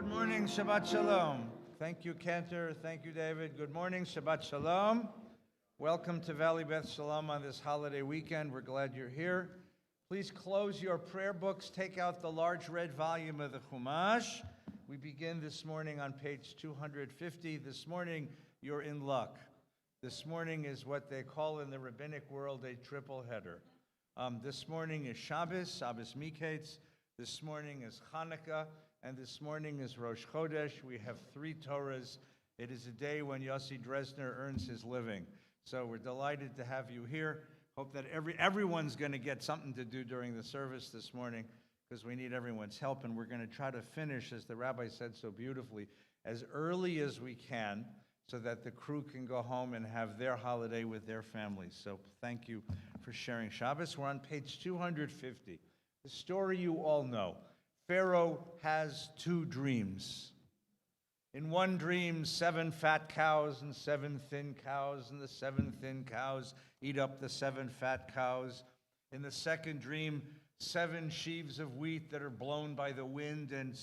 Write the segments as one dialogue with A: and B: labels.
A: Good morning, Shabbat Shalom. Thank you, Cantor. Thank you, David. Good morning, Shabbat Shalom. Welcome to Valley Beth Shalom on this holiday weekend. We're glad you're here. Please close your prayer books. Take out the large red volume of the Chumash. We begin this morning on page 250. This morning, you're in luck. This morning is what they call in the rabbinic world a triple header. This morning is Shabbos Miketz. This morning is Hanukkah. And this morning is Rosh Chodesh. We have 3 Torahs. It is a day when Yossi Dresner earns his living. So we're delighted to have you here. Hope that everyone's going to get something to do during the service this morning, because we need everyone's help. And we're going to try to finish, as the Rabbi said so beautifully, as early as we can, so that the crew can go home and have their holiday with their families. So thank you for sharing Shabbos. We're on page 250. The story you all know. Pharaoh has 2 dreams. In one dream, 7 fat cows and 7 thin cows, and the 7 thin cows eat up the 7 fat cows. In the second dream, 7 sheaves of wheat that are blown by the wind and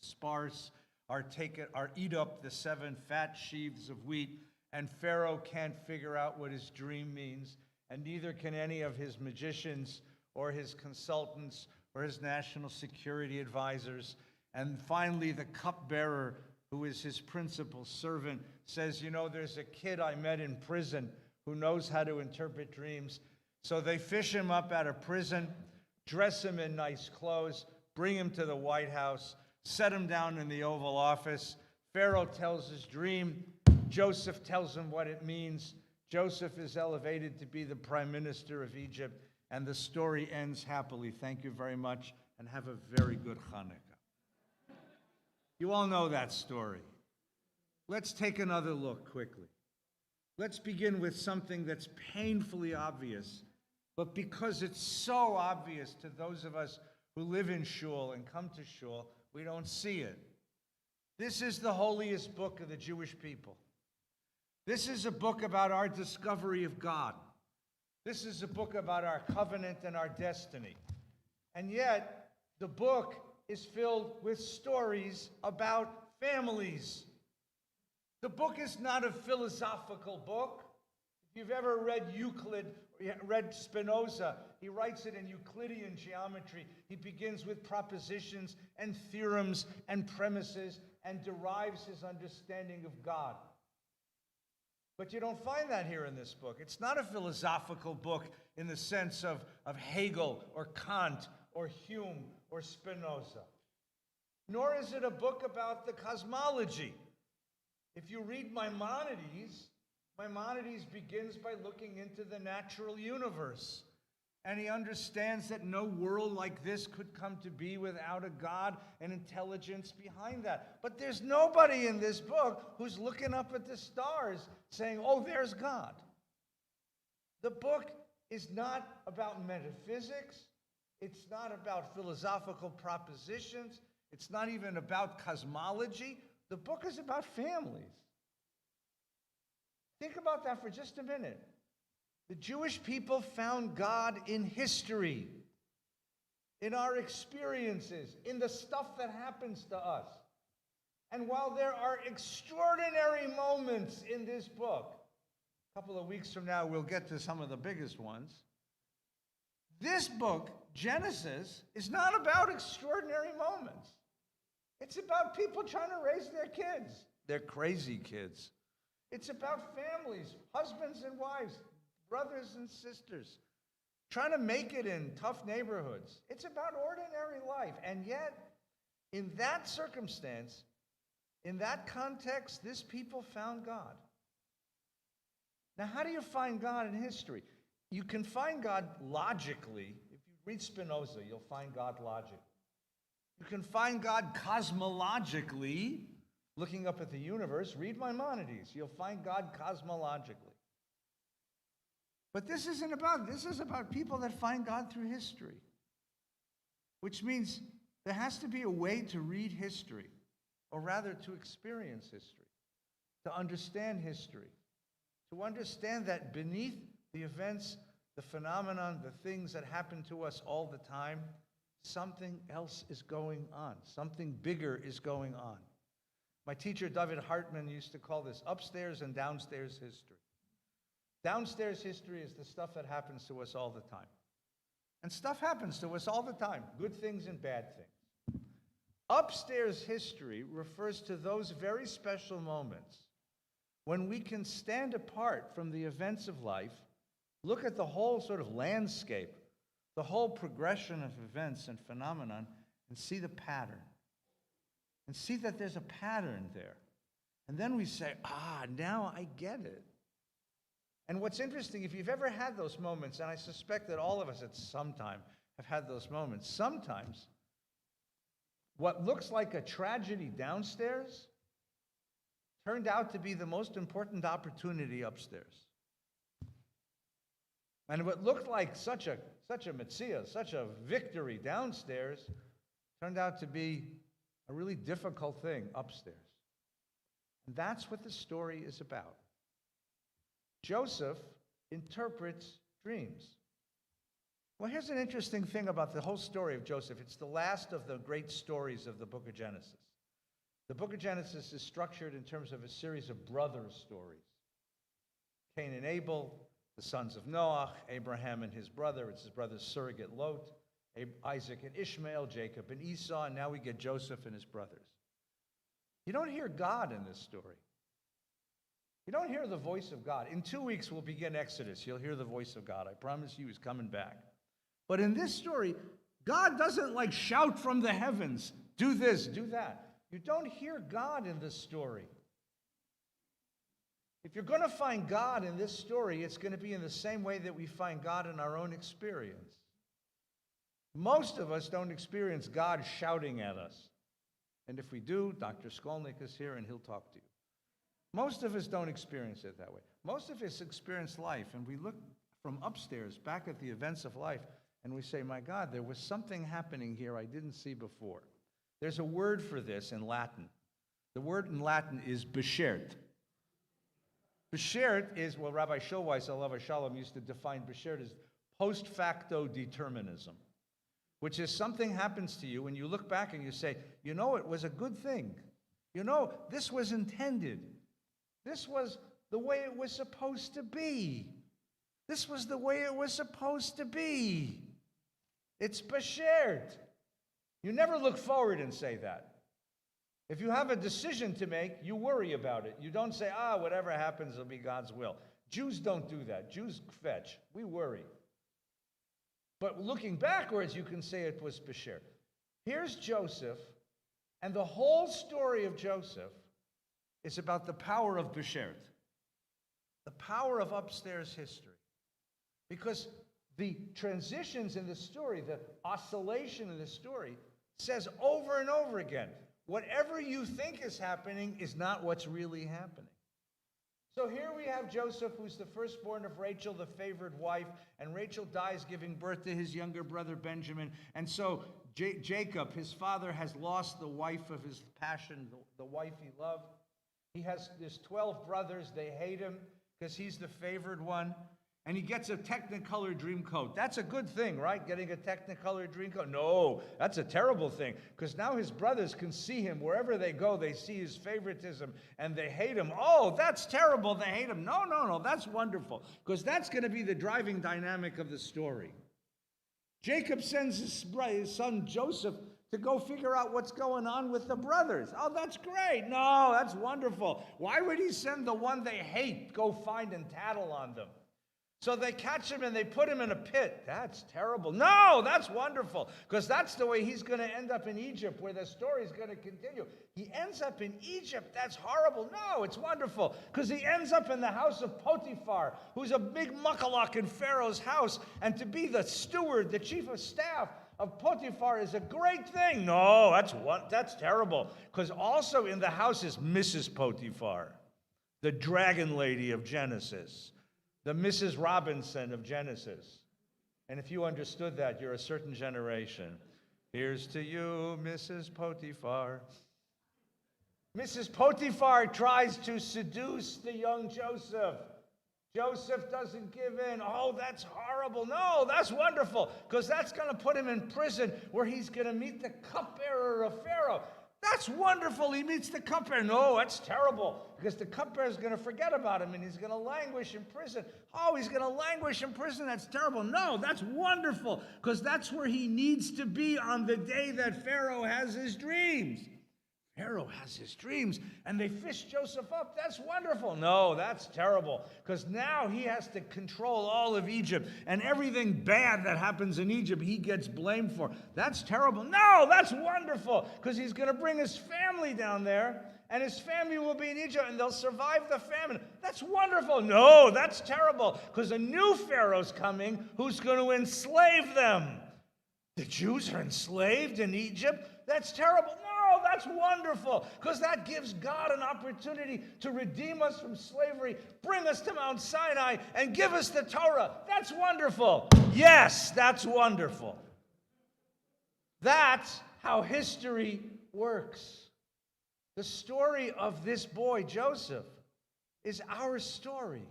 A: sparse are eat up the 7 fat sheaves of wheat, and Pharaoh can't figure out what his dream means, and neither can any of his magicians or his consultants or his national security advisors. And finally, the cupbearer, who is his principal servant, says, you know, there's a kid I met in prison who knows how to interpret dreams. So they fish him up out of prison, dress him in nice clothes, bring him to the White House, set him down in the Oval Office. Pharaoh tells his dream. Joseph tells him what it means. Joseph is elevated to be the prime minister of Egypt. And the story ends happily. Thank you very much, and have a very good Hanukkah. You all know that story. Let's take another look quickly. Let's begin with something that's painfully obvious, but because it's so obvious to those of us who live in shul and come to shul, we don't see it. This is the holiest book of the Jewish people. This is a book about our discovery of God. This is a book about our covenant and our destiny. And yet, the book is filled with stories about families. The book is not a philosophical book. If you've ever read Euclid, or read Spinoza, he writes it in Euclidean geometry. He begins with propositions and theorems and premises and derives his understanding of God. But you don't find that here in this book. It's not a philosophical book in the sense of Hegel or Kant or Hume or Spinoza. Nor is it a book about the cosmology. If you read Maimonides, Maimonides begins by looking into the natural universe. And he understands that no world like this could come to be without a God and intelligence behind that. But there's nobody in this book who's looking up at the stars saying, oh, there's God. The book is not about metaphysics. It's not about philosophical propositions. It's not even about cosmology. The book is about families. Think about that for just a minute. The Jewish people found God in history, in our experiences, in the stuff that happens to us. And while there are extraordinary moments in this book, a couple of weeks from now we'll get to some of the biggest ones, this book, Genesis, is not about extraordinary moments. It's about people trying to raise their kids. They're crazy kids. It's about families, husbands and wives, brothers and sisters, trying to make it in tough neighborhoods. It's about ordinary life. And yet, in that circumstance, in that context, this people found God. Now, how do you find God in history? You can find God logically. If you read Spinoza, you'll find God logically. You can find God cosmologically, looking up at the universe. Read Maimonides. You'll find God cosmologically. But this is about people that find God through history, which means there has to be a way to read history, or rather to experience history, to understand history, to understand that beneath the events, the phenomenon, the things that happen to us all the time, something else is going on. Something bigger is going on. My teacher, David Hartman, used to call this upstairs and downstairs history. Downstairs history is the stuff that happens to us all the time. And stuff happens to us all the time, good things and bad things. Upstairs history refers to those very special moments when we can stand apart from the events of life, look at the whole sort of landscape, the whole progression of events and phenomenon, and see the pattern. And see that there's a pattern there. And then we say, now I get it. And what's interesting, if you've ever had those moments, and I suspect that all of us at some time have had those moments, sometimes what looks like a tragedy downstairs turned out to be the most important opportunity upstairs. And what looked like such a metzia, such a victory downstairs, turned out to be a really difficult thing upstairs. And that's what the story is about. Joseph interprets dreams. Well, here's an interesting thing about the whole story of Joseph. It's the last of the great stories of the book of Genesis. The book of Genesis is structured in terms of a series of brother stories. Cain and Abel, the sons of Noah, Abraham and his brother, it's his brother's surrogate Lot, Isaac and Ishmael, Jacob and Esau, and now we get Joseph and his brothers. You don't hear God in this story. You don't hear the voice of God. In 2 weeks, we'll begin Exodus. You'll hear the voice of God. I promise you, he's coming back. But in this story, God doesn't like shout from the heavens, do this, do that. You don't hear God in this story. If you're going to find God in this story, it's going to be in the same way that we find God in our own experience. Most of us don't experience God shouting at us. And if we do, Dr. Skolnick is here and he'll talk to you. Most of us don't experience it that way. Most of us experience life, and we look from upstairs back at the events of life, and we say, my God, there was something happening here I didn't see before. There's a word for this in Latin. The word in Latin is beschert. Beschert is, well, Rabbi Schulweis, alav shalom, used to define beschert as post facto determinism, which is something happens to you and you look back and you say, you know, it was a good thing. You know, this was intended. This was the way it was supposed to be. This was the way it was supposed to be. It's beschert. You never look forward and say that. If you have a decision to make, you worry about it. You don't say, whatever happens will be God's will. Jews don't do that. Jews fetch. We worry. But looking backwards, you can say it was beschert. Here's Joseph, and the whole story of Joseph is about the power of beschert, the power of upstairs history. Because the transitions in the story, the oscillation in the story, says over and over again, whatever you think is happening is not what's really happening. So here we have Joseph, who's the firstborn of Rachel, the favored wife, and Rachel dies giving birth to his younger brother Benjamin. And so Jacob, his father, has lost the wife of his passion, the wife he loved. There's 12 brothers. They hate him because he's the favored one. And he gets a Technicolor dream coat. That's a good thing, right? Getting a Technicolor dream coat. No, that's a terrible thing. Because now his brothers can see him. Wherever they go, they see his favoritism. And they hate him. Oh, that's terrible. They hate him. No. That's wonderful. Because that's going to be the driving dynamic of the story. Jacob sends his son Joseph to go figure out what's going on with the brothers. Oh, that's great. No, that's wonderful. Why would he send the one they hate go find and tattle on them? So they catch him and they put him in a pit. That's terrible. No, that's wonderful. Because that's the way he's going to end up in Egypt, where the story's going to continue. He ends up in Egypt. That's horrible. No, it's wonderful. Because he ends up in the house of Potiphar, who's a big muckalak in Pharaoh's house. And to be the steward, the chief of staff of Potiphar is a great thing. No, that's terrible. Because also in the house is Mrs. Potiphar, the dragon lady of Genesis. The Mrs. Robinson of Genesis. And if you understood that, you're a certain generation. Here's to you, Mrs. Potiphar. Mrs. Potiphar tries to seduce the young Joseph. Joseph doesn't give in. Oh, that's horrible. No, that's wonderful, because that's going to put him in prison where he's going to meet the cupbearer of Pharaoh. That's wonderful. He meets the cupbearer. No, that's terrible, because the cupbearer is going to forget about him and he's going to languish in prison. Oh, he's going to languish in prison. That's terrible. No, that's wonderful, because that's where he needs to be on the day that Pharaoh has his dreams. Pharaoh has his dreams, and they fish Joseph up. That's wonderful. No, that's terrible, because now he has to control all of Egypt, and everything bad that happens in Egypt, he gets blamed for. That's terrible. No, that's wonderful, because he's going to bring his family down there, and his family will be in Egypt, and they'll survive the famine. That's wonderful. No, that's terrible, because a new Pharaoh's coming who's going to enslave them. The Jews are enslaved in Egypt? That's terrible. No, that's wonderful, because that gives God an opportunity to redeem us from slavery, bring us to Mount Sinai, and give us the Torah. That's wonderful. Yes, that's wonderful. That's how history works. The story of this boy, Joseph, is our story.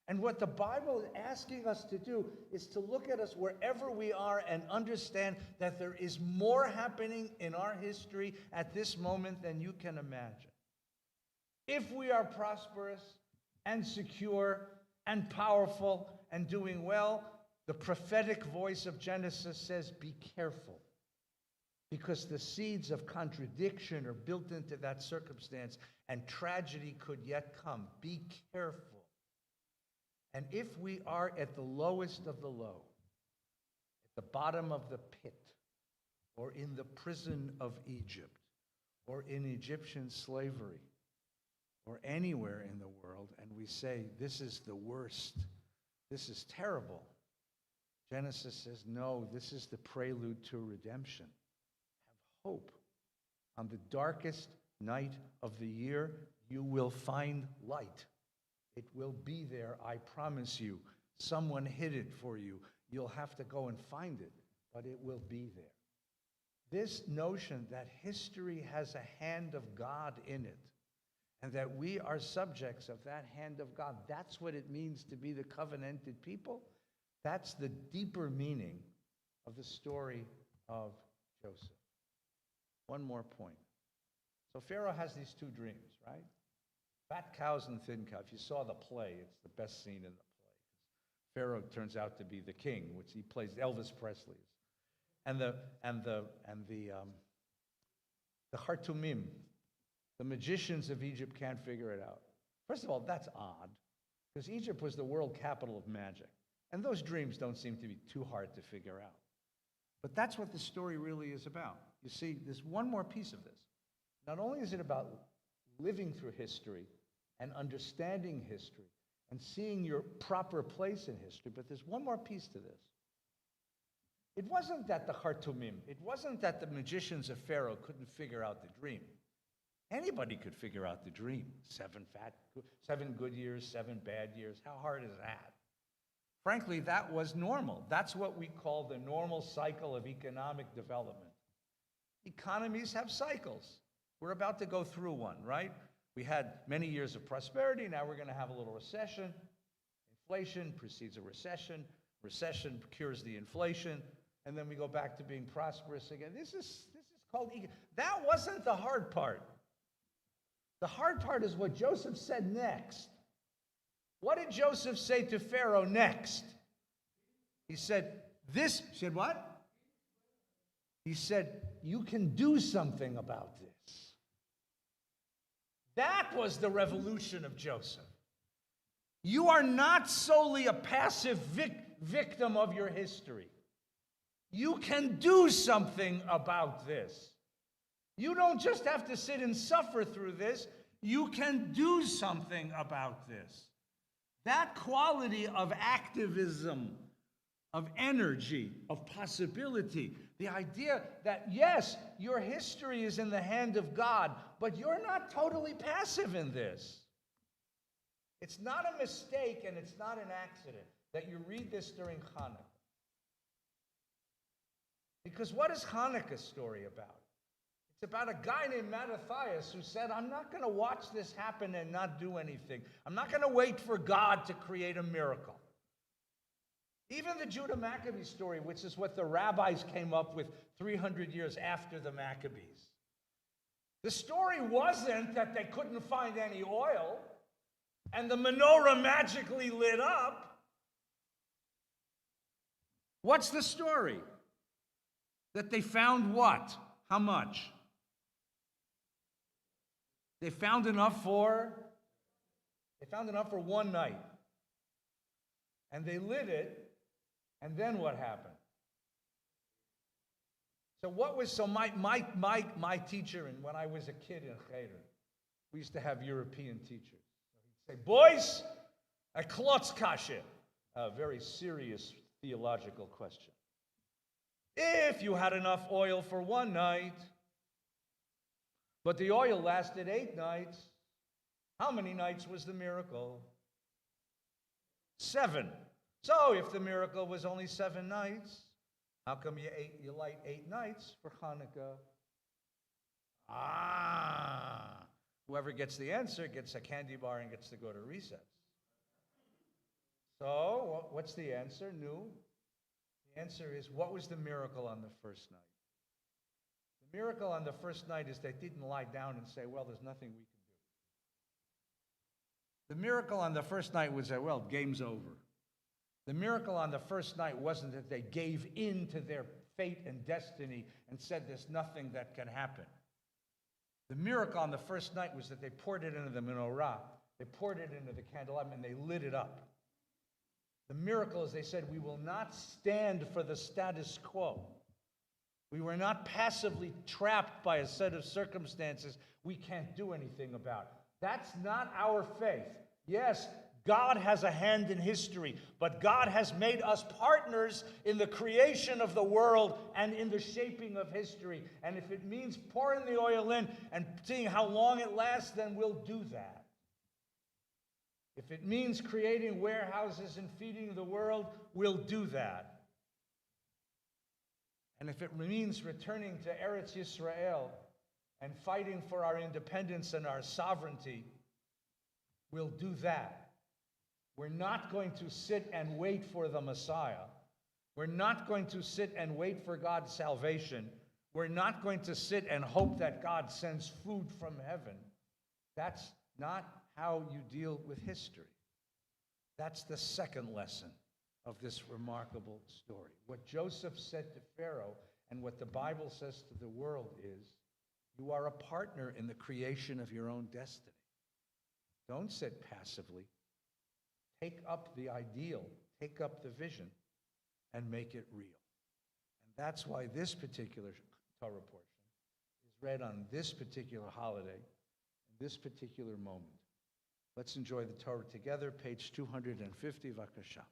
A: And what the Bible is asking us to do is to look at us wherever we are and understand that there is more happening in our history at this moment than you can imagine. If we are prosperous and secure and powerful and doing well, the prophetic voice of Genesis says, be careful, because the seeds of contradiction are built into that circumstance and tragedy could yet come. Be careful. And if we are at the lowest of the low, at the bottom of the pit, or in the prison of Egypt, or in Egyptian slavery, or anywhere in the world, and we say, this is the worst, this is terrible, Genesis says, no, this is the prelude to redemption. Have hope. On the darkest night of the year, you will find light. It will be there, I promise you. Someone hid it for you. You'll have to go and find it, but it will be there. This notion that history has a hand of God in it, and that we are subjects of that hand of God, that's what it means to be the covenanted people. That's the deeper meaning of the story of Joseph. One more point. So Pharaoh has these two dreams, right? Fat cows and thin cows. If you saw the play, it's the best scene in the play. Pharaoh turns out to be the king, which he plays Elvis Presley. And the Hartumim, the magicians of Egypt, can't figure it out. First of all, that's odd, because Egypt was the world capital of magic. And those dreams don't seem to be too hard to figure out. But that's what the story really is about. You see, there's one more piece of this. Not only is it about living through history and understanding history and seeing your proper place in history, but there's one more piece to this. It wasn't that the Hartumim, it wasn't that the magicians of Pharaoh couldn't figure out the dream. Anybody could figure out the dream. 7 good years, 7 bad years. How hard is that? Frankly, that was normal. That's what we call the normal cycle of economic development. Economies have cycles. We're about to go through one, right? We had many years of prosperity. Now we're going to have a little recession. Inflation precedes a recession. Recession cures the inflation. And then we go back to being prosperous again. This is called that wasn't the hard part. The hard part is what Joseph said next. What did Joseph say to Pharaoh next? He said, what? He said, you can do something about this. That was the revolution of Joseph. You are not solely a passive victim of your history. You can do something about this. You don't just have to sit and suffer through this. You can do something about this. That quality of activism, of energy, of possibility, the idea that, yes, your history is in the hand of God, but you're not totally passive in this. It's not a mistake and it's not an accident that you read this during Hanukkah. Because what is Hanukkah's story about? It's about a guy named Mattathias who said, I'm not going to watch this happen and not do anything. I'm not going to wait for God to create a miracle. Even the Judah Maccabee story, which is what the rabbis came up with 300 years after the Maccabees. The story wasn't that they couldn't find any oil and the menorah magically lit up. What's the story? That they found what? How much? They found enough for one night. And they lit it, and then what happened? So my teacher, and when I was a kid in Cheder, we used to have European teachers. He'd say, boys, a klotz kasha, a very serious theological question. If you had enough oil for one night, but the oil lasted 8 nights, how many nights was the miracle? 7. So if the miracle was only 7 nights, how come you light 8 nights for Hanukkah? Whoever gets the answer gets a candy bar and gets to go to recess. So what's the answer? No. The answer is, what was the miracle on the first night? The miracle on the first night is they didn't lie down and say, well, there's nothing we can do. The miracle on the first night was that, well, game's over. The miracle on the first night wasn't that they gave in to their fate and destiny and said there's nothing that can happen. The miracle on the first night was that they poured it into the menorah, they poured it into the candelabrum, and they lit it up. The miracle is they said, we will not stand for the status quo. We were not passively trapped by a set of circumstances we can't do anything about. That's not our faith. Yes, God has a hand in history, but God has made us partners in the creation of the world and in the shaping of history. And if it means pouring the oil in and seeing how long it lasts, then we'll do that. If it means creating warehouses and feeding the world, we'll do that. And if it means returning to Eretz Yisrael and fighting for our independence and our sovereignty, we'll do that. We're not going to sit and wait for the Messiah. We're not going to sit and wait for God's salvation. We're not going to sit and hope that God sends food from heaven. That's not how you deal with history. That's the second lesson of this remarkable story. What Joseph said to Pharaoh and what the Bible says to the world is, you are a partner in the creation of your own destiny. Don't sit passively. Take up the ideal, take up the vision, and make it real. And that's why this particular Torah portion is read on this particular holiday, in this particular moment. Let's enjoy the Torah together, page 250, Vakasha.